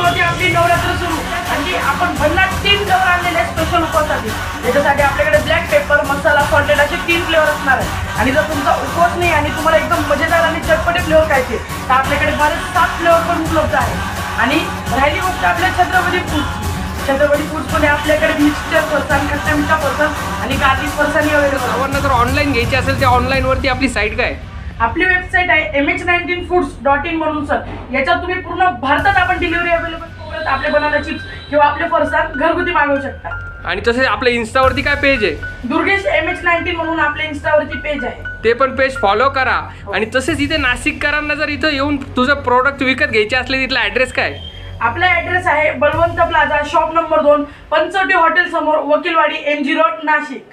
होती आपली नवरात्र सुरू आणि आपण भन्नाट 3 फ्लेवर आणलेले स्पेशल उपवासासाठी। त्याच्यासाठी आपल्याकडे ब्लॅक पेपर, मसाला, सॉल्टेड असे 3 फ्लेवर असणार आहे। आणि जर तुमचा उपवास नाही आणि तुम्हाला एकदम मजेदार आणि चटपटे फ्लेवर खायचे तर आपल्याकडे बरेच 7 फ्लेवर पण उपलब्ध आहे। आणि राहिली गोष्ट आपल्या छत्रपती फूड्स मध्ये आपल्याकडे मिक्सचर फरसाण, खट्टा मिठा फरसाण आणि गार्लिक फरसाण अवेलेबल आहे। सर्वांना जर ऑनलाईन घ्यायची असेल तर ऑनलाईन वरती आपली साईट काय? आपली वेबसाईट आहे mh19foods.in म्हणून सर। याच्यात तुम्ही पूर्ण भारतात आपण डिलिव्हरी अवेलेबल आपले बनाना चिप्स किंवा आपले फरसाण घरगुती मागवू शकता। आणि तसे आपल्या इन्स्टावरती काय पेज आहे? दुर्गेश mh19 म्हणून आपल्या इन्स्टावरती पेज आहे, ते पण पेज फॉलो करा। आणि तसेच इथे नाशिककरांना जर इथं येऊन तुझं प्रोडक्ट विकत घ्यायचे असले तिथला ॲड्रेस काय? आपला ॲड्रेस आहे Balwant plaza, shop number 2, Panchavati hotel समोर, वकीलवाडी, MG रोड, नाशिक।